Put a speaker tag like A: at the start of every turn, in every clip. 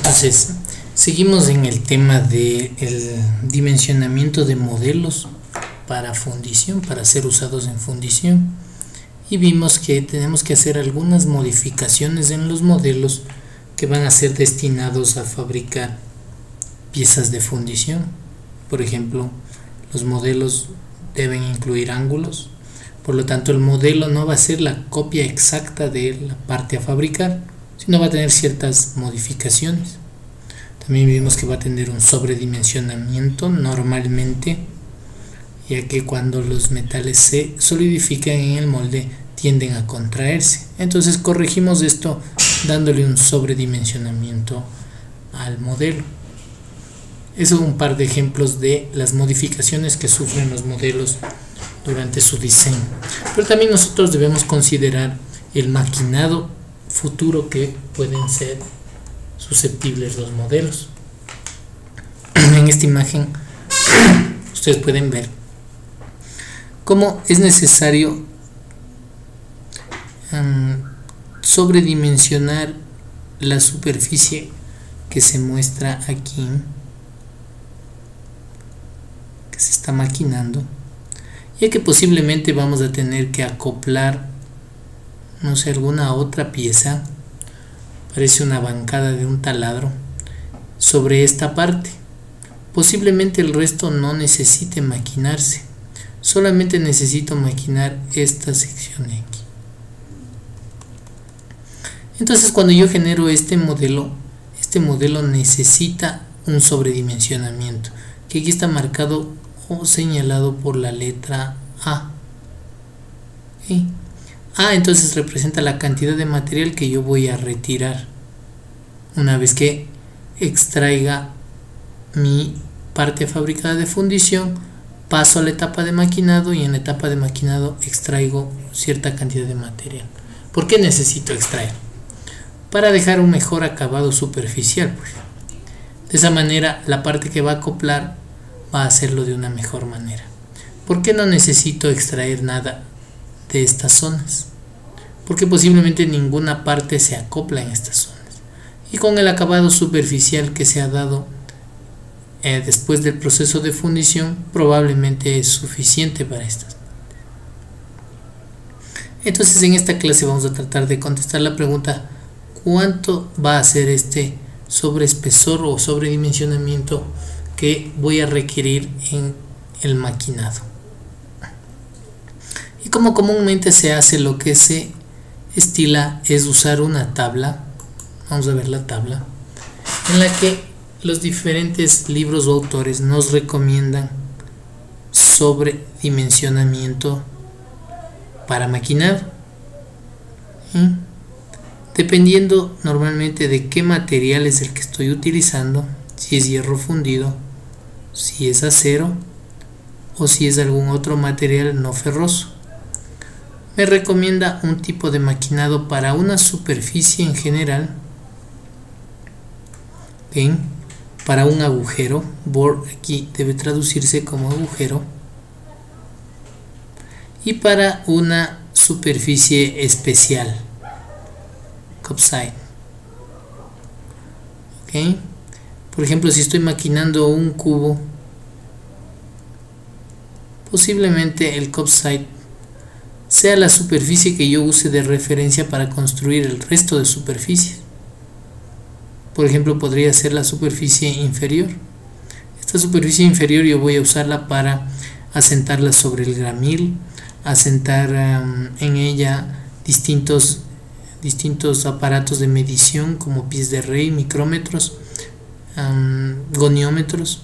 A: Entonces, seguimos en el tema del dimensionamiento de modelos para fundición, para ser usados en fundición, y vimos que tenemos que hacer algunas modificaciones en los modelos que van a ser destinados a fabricar piezas de fundición. Por ejemplo, los modelos deben incluir ángulos, por lo tanto el modelo no va a ser la copia exacta de la parte a fabricar, sino va a tener ciertas modificaciones. También vimos que va a tener un sobredimensionamiento normalmente, ya que cuando los metales se solidifican en el molde tienden a contraerse. Entonces corregimos esto dándole un sobredimensionamiento al modelo. Eso es un par de ejemplos de las modificaciones que sufren los modelos durante su diseño. Pero también nosotros debemos considerar el maquinado futuro que pueden ser susceptibles los modelos. En esta imagen ustedes pueden ver cómo es necesario sobredimensionar la superficie que se muestra aquí, que se está maquinando, ya que posiblemente vamos a tener que acoplar, no sé, alguna otra pieza, parece una bancada de un taladro, sobre esta parte. Posiblemente el resto no necesite maquinarse, solamente necesito maquinar esta sección aquí. Entonces cuando yo genero este modelo necesita un sobredimensionamiento, que aquí está marcado o señalado por la letra A. ¿Sí? A entonces representa la cantidad de material que yo voy a retirar una vez que extraiga mi parte fabricada de fundición. Paso a la etapa de maquinado y en la etapa de maquinado extraigo cierta cantidad de material. ¿Por qué necesito extraer? Para dejar un mejor acabado superficial, pues. De esa manera la parte que va a acoplar va a hacerlo de una mejor manera. ¿Por qué no necesito extraer nada de estas zonas? Porque posiblemente ninguna parte se acopla en estas zonas, y con el acabado superficial que se ha dado después del proceso de fundición probablemente es suficiente para estas. Entonces en esta clase vamos a tratar de contestar la pregunta: ¿cuánto va a ser este sobreespesor o sobredimensionamiento que voy a requerir en el maquinado? Y como comúnmente se hace, lo que se estila es usar una tabla. Vamos a ver la tabla en la que los diferentes libros o autores nos recomiendan sobredimensionamiento para maquinado, ¿sí? Dependiendo normalmente de qué material es el que estoy utilizando, si es hierro fundido, si es acero o si es algún otro material no ferroso. Me recomienda un tipo de maquinado para una superficie en general, ¿bien? Para un agujero, bore aquí debe traducirse como agujero, y para una superficie especial, cup side. ¿Okay? Por ejemplo, si estoy maquinando un cubo, posiblemente el cup side sea la superficie que yo use de referencia para construir el resto de superficies. Por ejemplo, podría ser la superficie inferior. Esta superficie inferior yo voy a usarla para asentarla sobre el gramil, asentar en ella distintos aparatos de medición como pies de rey, micrómetros, goniómetros.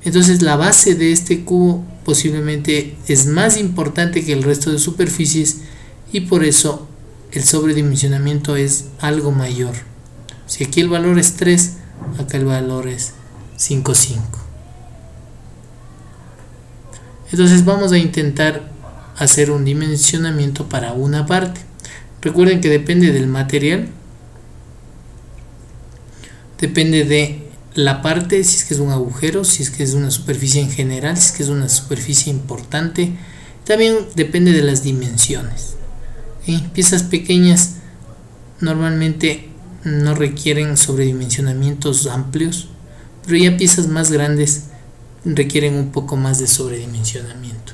A: Entonces la base de este cubo posiblemente es más importante que el resto de superficies, y por eso el sobredimensionamiento es algo mayor. Si aquí el valor es 3, acá el valor es 5,5. Entonces vamos a intentar hacer un dimensionamiento para una parte. Recuerden que depende del material, depende de la parte, si es que es un agujero, si es que es una superficie en general, si es que es una superficie importante. También depende de las dimensiones. Piezas pequeñas normalmente no requieren sobredimensionamientos amplios, pero ya piezas más grandes requieren un poco más de sobredimensionamiento,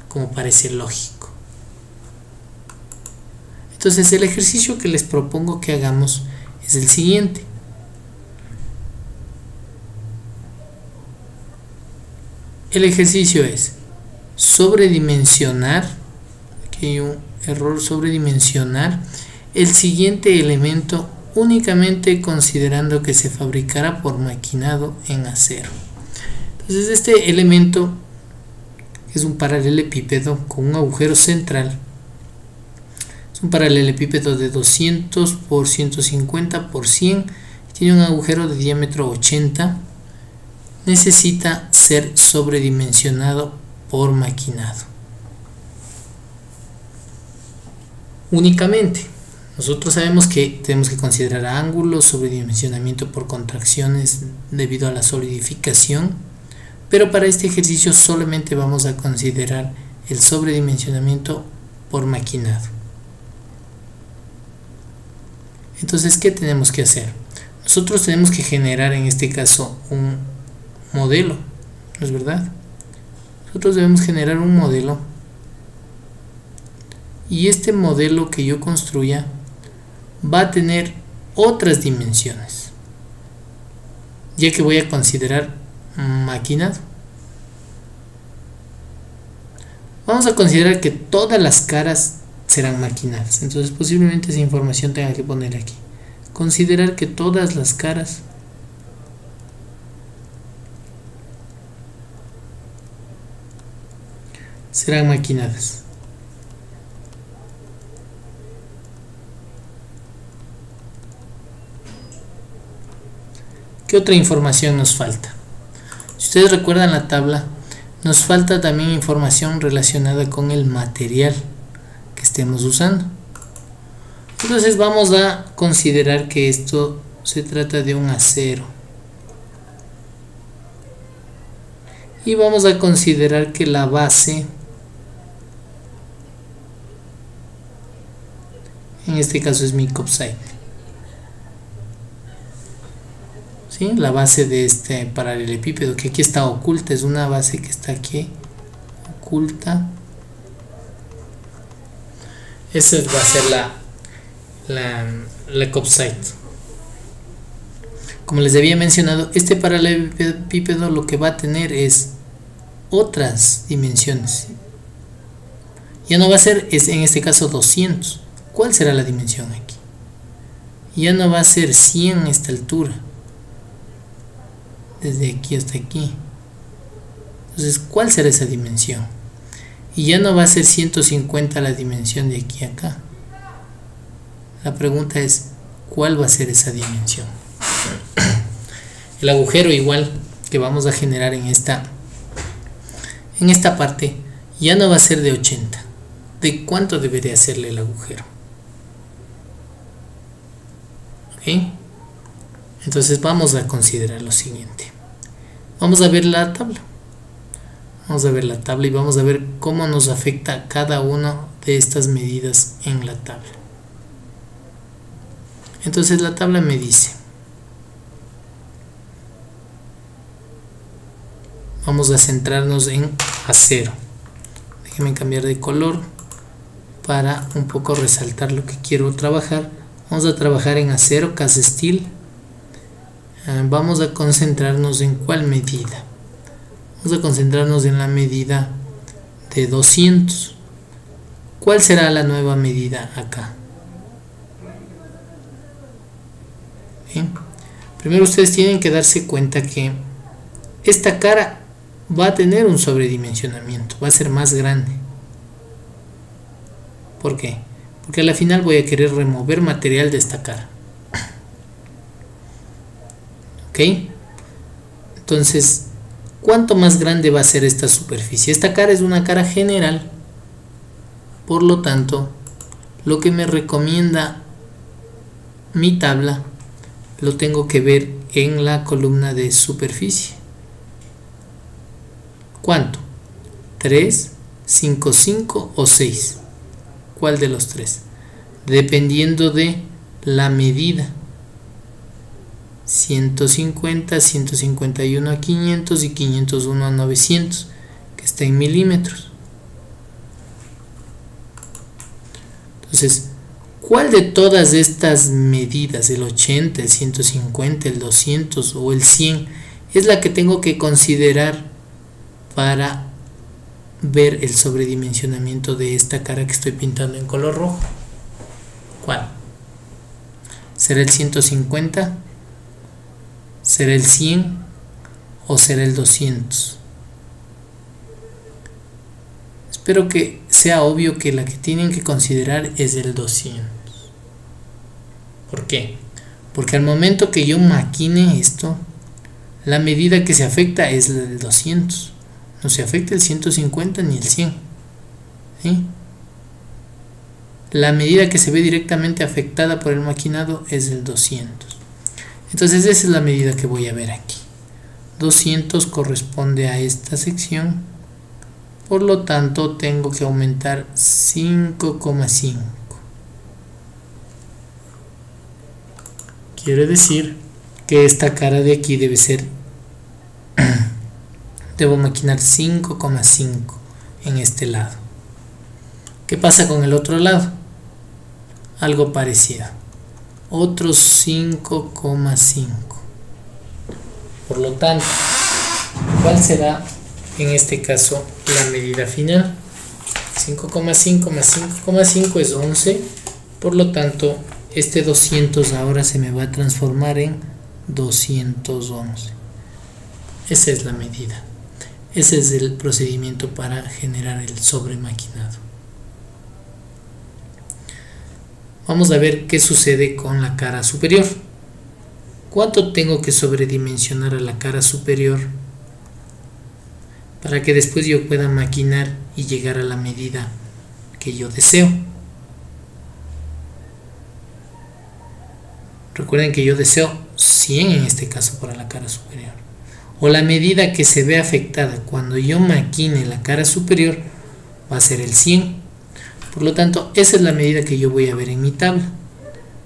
A: como parece lógico. Entonces el ejercicio que les propongo que hagamos es el siguiente. El ejercicio es sobredimensionar, aquí hay un error, sobredimensionar el siguiente elemento únicamente considerando que se fabricará por maquinado en acero. Entonces este elemento es un paralelepípedo con un agujero central. Es un paralelepípedo de 200 por 150 por 100. Tiene un agujero de diámetro 80. Necesita ser sobredimensionado por maquinado. Únicamente. Nosotros sabemos que tenemos que considerar ángulos, sobredimensionamiento por contracciones debido a la solidificación, pero para este ejercicio solamente vamos a considerar el sobredimensionamiento por maquinado. Entonces, ¿qué tenemos que hacer? Nosotros tenemos que generar en este caso un modelo, ¿no es verdad? Nosotros debemos generar un modelo y este modelo que yo construya va a tener otras dimensiones, ya que voy a considerar maquinado. Vamos a considerar que todas las caras serán maquinadas, entonces posiblemente esa información tenga que poner aquí. Considerar que todas las caras serán maquinadas. ¿Qué otra información nos falta? Si ustedes recuerdan la tabla, nos falta también información relacionada con el material que estemos usando. Entonces vamos a considerar que esto se trata de un acero. Y vamos a considerar que la base, en este caso es mi Copside. ¿Sí? La base de este paralelepípedo que aquí está oculta, es una base que está aquí oculta. Esa va a ser la Copside. Como les había mencionado, este paralelepípedo lo que va a tener es otras dimensiones. Ya no va a ser, en este caso 200. ¿Cuál será la dimensión aquí? Ya no va a ser 100 a esta altura, desde aquí hasta aquí. Entonces, ¿cuál será esa dimensión? Y ya no va a ser 150 la dimensión de aquí a acá. La pregunta es, ¿cuál va a ser esa dimensión? El agujero igual que vamos a generar en esta parte ya no va a ser de 80. ¿De cuánto debería hacerle el agujero? ¿Ok? Entonces vamos a considerar lo siguiente. Vamos a ver la tabla. Vamos a ver la tabla y vamos a ver cómo nos afecta cada una de estas medidas en la tabla. Entonces la tabla me dice, vamos a centrarnos en acero. Déjenme cambiar de color para un poco resaltar lo que quiero trabajar. Vamos a trabajar en acero, cast steel. Vamos a concentrarnos en cuál medida. Vamos a concentrarnos en la medida de 200. ¿Cuál será la nueva medida acá? ¿Bien? Primero ustedes tienen que darse cuenta que esta cara va a tener un sobredimensionamiento, va a ser más grande. ¿Por qué? Porque a la final voy a querer remover material de esta cara. ¿Ok? Entonces, ¿cuánto más grande va a ser esta superficie? Esta cara es una cara general. Por lo tanto, lo que me recomienda mi tabla lo tengo que ver en la columna de superficie. ¿Cuánto? 3, 5, 5 o 6. ¿Cuál de los tres? Dependiendo de la medida. 150, 151 a 500 y 501 a 900, que está en milímetros. Entonces, ¿cuál de todas estas medidas, el 80, el 150, el 200 o el 100, es la que tengo que considerar para ver el sobredimensionamiento de esta cara que estoy pintando en color rojo? ¿Cuál? ¿Será el 150? ¿Será el 100? ¿O será el 200? Espero que sea obvio que la que tienen que considerar es el 200. ¿Por qué? Porque al momento que yo maquine esto, la medida que se afecta es la del 200. No se afecta el 150 ni el 100. ¿Sí? La medida que se ve directamente afectada por el maquinado es el 200. Entonces esa es la medida que voy a ver aquí. 200 corresponde a esta sección. Por lo tanto tengo que aumentar 5,5. Quiere decir que esta cara de aquí debe ser, debo maquinar 5,5 en este lado. ¿Qué pasa con el otro lado? Algo parecido. Otros 5,5. Por lo tanto, ¿cuál será en este caso la medida final? 5,5 más 5,5 es 11. Por lo tanto, este 200 ahora se me va a transformar en 211. Esa es la medida. Ese es el procedimiento para generar el sobremaquinado. Vamos a ver qué sucede con la cara superior. ¿Cuánto tengo que sobredimensionar a la cara superior para que después yo pueda maquinar y llegar a la medida que yo deseo? Recuerden que yo deseo 100 en este caso para la cara superior. O la medida que se ve afectada cuando yo maquine la cara superior va a ser el 100. Por lo tanto, esa es la medida que yo voy a ver en mi tabla.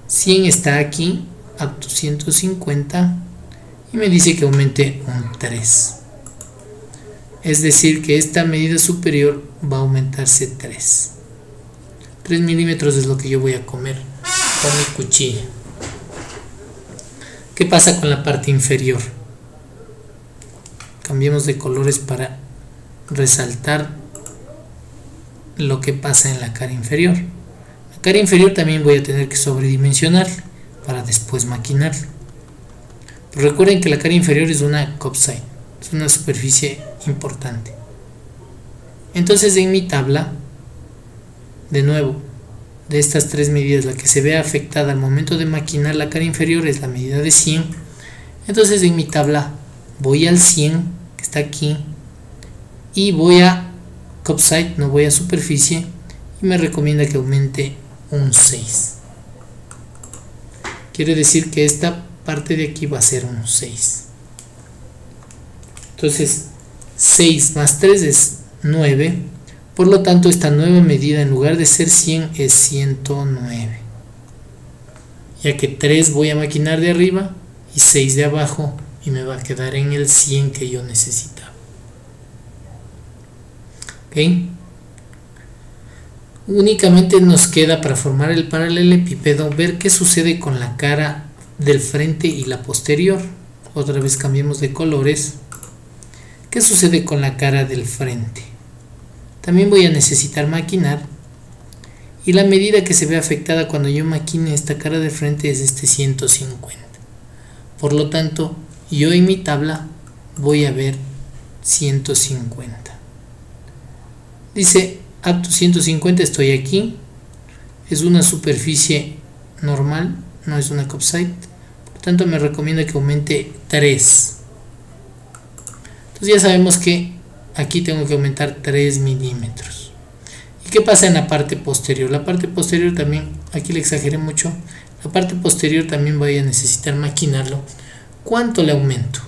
A: 100 está aquí, apto 150, y me dice que aumente un 3. Es decir, que esta medida superior va a aumentarse 3. 3 milímetros es lo que yo voy a comer con mi cuchilla. ¿Qué pasa con la parte inferior? Cambiemos de colores para resaltar lo que pasa en la cara inferior. La cara inferior también voy a tener que sobredimensionar para después maquinar. Pero recuerden que la cara inferior es una copside, es una superficie importante. Entonces en mi tabla, de nuevo, de estas tres medidas, la que se ve afectada al momento de maquinar la cara inferior es la medida de 100. Entonces en mi tabla voy al 100, que está aquí, y voy a copside, no voy a superficie, y me recomienda que aumente un 6. Quiere decir que esta parte de aquí va a ser un 6. Entonces 6 más 3 es 9. Por lo tanto, esta nueva medida en lugar de ser 100 es 109. Ya que 3 voy a maquinar de arriba y 6 de abajo, y me va a quedar en el 100 que yo necesitaba. ¿Ok? Únicamente nos queda, para formar el paralelepípedo, ver qué sucede con la cara del frente y la posterior. Otra vez cambiemos de colores. ¿Qué sucede con la cara del frente? También voy a necesitar maquinar, y la medida que se ve afectada cuando yo maquine esta cara de frente es este 150. Por lo tanto, yo en mi tabla voy a ver 150. Dice apto 150, estoy aquí. Es una superficie normal, no es una copside. Por tanto, me recomienda que aumente 3. Entonces ya sabemos que aquí tengo que aumentar 3 milímetros. ¿Y qué pasa en la parte posterior? La parte posterior también, aquí le exageré mucho, la parte posterior también voy a necesitar maquinarlo. ¿Cuánto le aumento?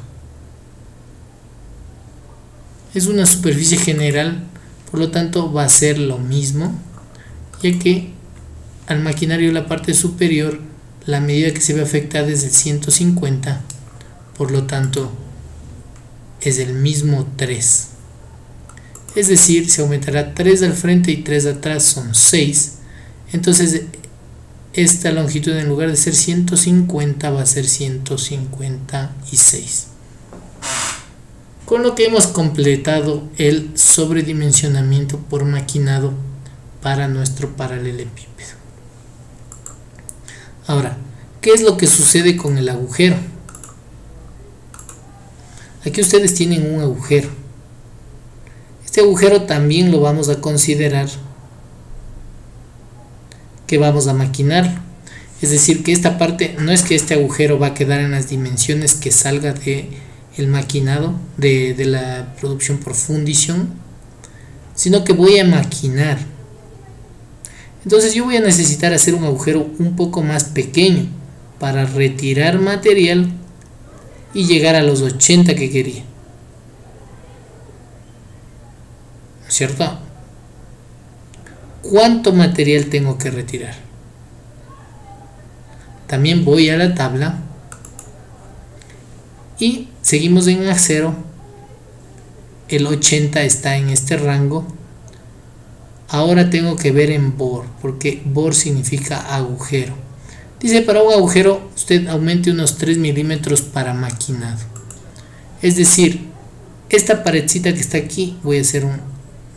A: Es una superficie general, por lo tanto va a ser lo mismo, ya que al maquinar yo la parte superior la medida que se ve afectada es el 150, por lo tanto es el mismo 3. Es decir, se aumentará 3 al frente y 3 atrás, son 6. Entonces esta longitud, en lugar de ser 150, va a ser 156. Con lo que hemos completado el sobredimensionamiento por maquinado para nuestro paralelepípedo. Ahora, ¿qué es lo que sucede con el agujero? Aquí ustedes tienen un agujero. Este agujero también lo vamos a considerar que vamos a maquinar. Es decir, que esta parte, no es que este agujero va a quedar en las dimensiones que salga de el maquinado, de la producción por fundición, sino que voy a maquinar. Entonces yo voy a necesitar hacer un agujero un poco más pequeño para retirar material y llegar a los 80 que quería, ¿cierto? ¿Cuánto material tengo que retirar? También voy a la tabla y seguimos en acero. El 80 está en este rango. Ahora tengo que ver en bore, porque bore significa agujero. Dice, para un agujero usted aumente unos 3 milímetros para maquinado. Es decir, esta paredcita que está aquí, voy a hacer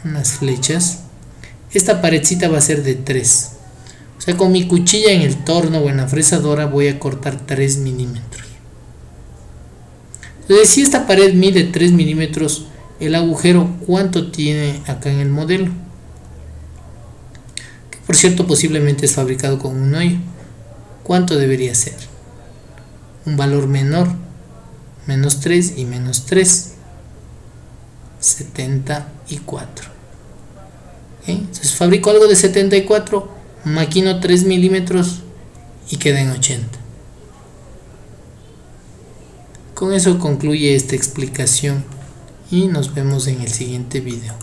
A: unas flechas. Esta paredcita va a ser de 3. O sea, con mi cuchilla en el torno o en la fresadora voy a cortar 3 milímetros. Entonces, si esta pared mide 3 milímetros, el agujero, ¿cuánto tiene acá en el modelo? Que por cierto, posiblemente es fabricado con un hoyo. ¿Cuánto debería ser? Un valor menor, menos 3 y menos 3, 74. Entonces fabrico algo de 74, maquino 3 milímetros y queda en 80. Con eso concluye esta explicación y nos vemos en el siguiente video.